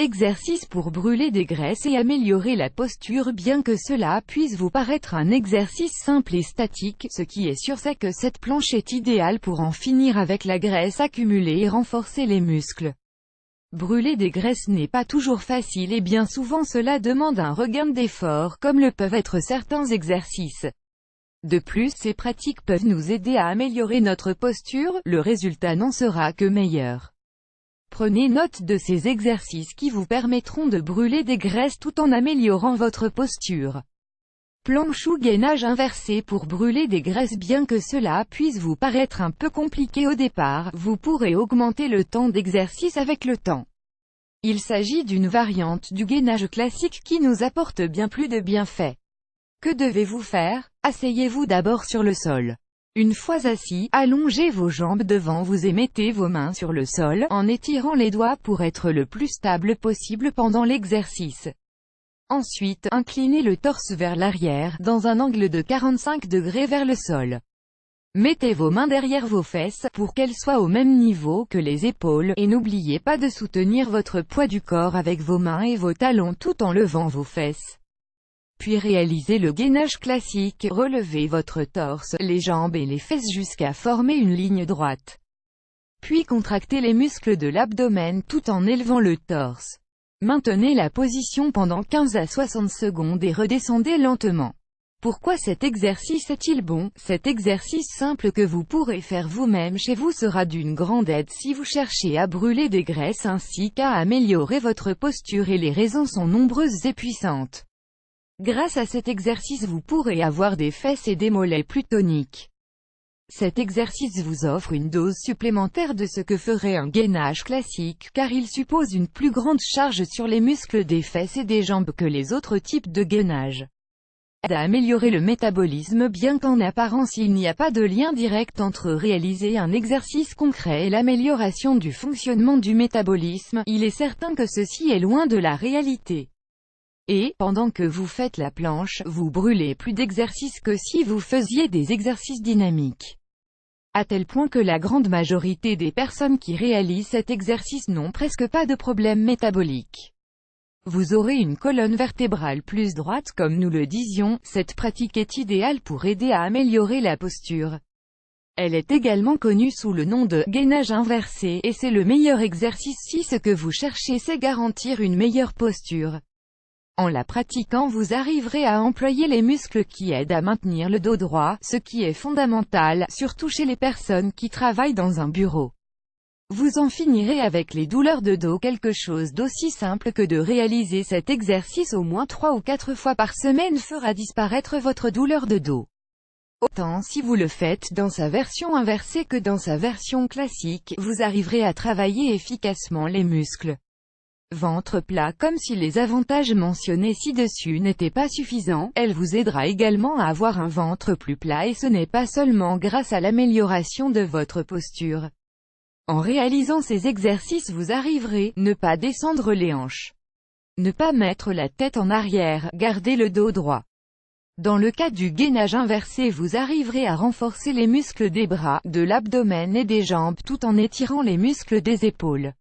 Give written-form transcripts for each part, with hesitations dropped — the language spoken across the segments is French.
Exercice pour brûler des graisses et améliorer la posture. Bien que cela puisse vous paraître un exercice simple et statique, ce qui est sûr c'est que cette planche est idéale pour en finir avec la graisse accumulée et renforcer les muscles. Brûler des graisses n'est pas toujours facile et bien souvent cela demande un regain d'effort, comme le peuvent être certains exercices. De plus, ces pratiques peuvent nous aider à améliorer notre posture, le résultat n'en sera que meilleur. Prenez note de ces exercices qui vous permettront de brûler des graisses tout en améliorant votre posture. Planche ou gainage inversé pour brûler des graisses. Bien que cela puisse vous paraître un peu compliqué au départ, vous pourrez augmenter le temps d'exercice avec le temps. Il s'agit d'une variante du gainage classique qui nous apporte bien plus de bienfaits. Que devez-vous faire? Asseyez-vous d'abord sur le sol. Une fois assis, allongez vos jambes devant vous et mettez vos mains sur le sol, en étirant les doigts pour être le plus stable possible pendant l'exercice. Ensuite, inclinez le torse vers l'arrière, dans un angle de 45 degrés vers le sol. Mettez vos mains derrière vos fesses, pour qu'elles soient au même niveau que les épaules, et n'oubliez pas de soutenir votre poids du corps avec vos mains et vos talons tout en levant vos fesses. Puis réalisez le gainage classique, relevez votre torse, les jambes et les fesses jusqu'à former une ligne droite. Puis contractez les muscles de l'abdomen tout en élevant le torse. Maintenez la position pendant 15 à 60 secondes et redescendez lentement. Pourquoi cet exercice est-il bon? Cet exercice simple que vous pourrez faire vous-même chez vous sera d'une grande aide si vous cherchez à brûler des graisses ainsi qu'à améliorer votre posture et les raisons sont nombreuses et puissantes. Grâce à cet exercice vous pourrez avoir des fesses et des mollets plus toniques. Cet exercice vous offre une dose supplémentaire de ce que ferait un gainage classique, car il suppose une plus grande charge sur les muscles des fesses et des jambes que les autres types de gainage. Aide à améliorer le métabolisme. Bien qu'en apparence il n'y a pas de lien direct entre réaliser un exercice concret et l'amélioration du fonctionnement du métabolisme, il est certain que ceci est loin de la réalité. Et, pendant que vous faites la planche, vous brûlez plus d'exercices que si vous faisiez des exercices dynamiques. À tel point que la grande majorité des personnes qui réalisent cet exercice n'ont presque pas de problème métabolique. Vous aurez une colonne vertébrale plus droite comme nous le disions, cette pratique est idéale pour aider à améliorer la posture. Elle est également connue sous le nom de « gainage inversé » et c'est le meilleur exercice si ce que vous cherchez c'est garantir une meilleure posture. En la pratiquant vous arriverez à employer les muscles qui aident à maintenir le dos droit, ce qui est fondamental, surtout chez les personnes qui travaillent dans un bureau. Vous en finirez avec les douleurs de dos. Quelque chose d'aussi simple que de réaliser cet exercice au moins 3 ou 4 fois par semaine fera disparaître votre douleur de dos. Autant si vous le faites dans sa version inversée que dans sa version classique, vous arriverez à travailler efficacement les muscles. Ventre plat. Comme si les avantages mentionnés ci-dessus n'étaient pas suffisants, elle vous aidera également à avoir un ventre plus plat et ce n'est pas seulement grâce à l'amélioration de votre posture. En réalisant ces exercices vous arriverez, ne pas descendre les hanches. Ne pas mettre la tête en arrière, garder le dos droit. Dans le cas du gainage inversé vous arriverez à renforcer les muscles des bras, de l'abdomen et des jambes tout en étirant les muscles des épaules.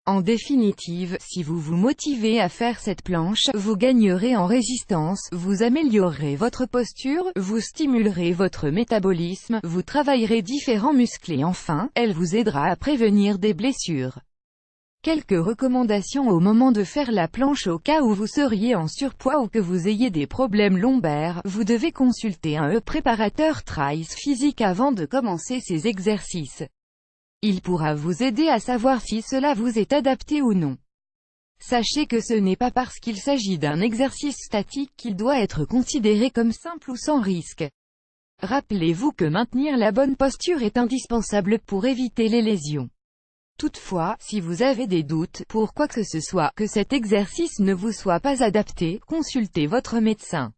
En définitive, si vous vous motivez à faire cette planche, vous gagnerez en résistance, vous améliorerez votre posture, vous stimulerez votre métabolisme, vous travaillerez différents muscles et enfin, elle vous aidera à prévenir des blessures. Quelques recommandations au moment de faire la planche. Au cas où vous seriez en surpoids ou que vous ayez des problèmes lombaires, vous devez consulter un préparateur Trice physique avant de commencer ces exercices. Il pourra vous aider à savoir si cela vous est adapté ou non. Sachez que ce n'est pas parce qu'il s'agit d'un exercice statique qu'il doit être considéré comme simple ou sans risque. Rappelez-vous que maintenir la bonne posture est indispensable pour éviter les lésions. Toutefois, si vous avez des doutes, pour quoi que ce soit, que cet exercice ne vous soit pas adapté, consultez votre médecin.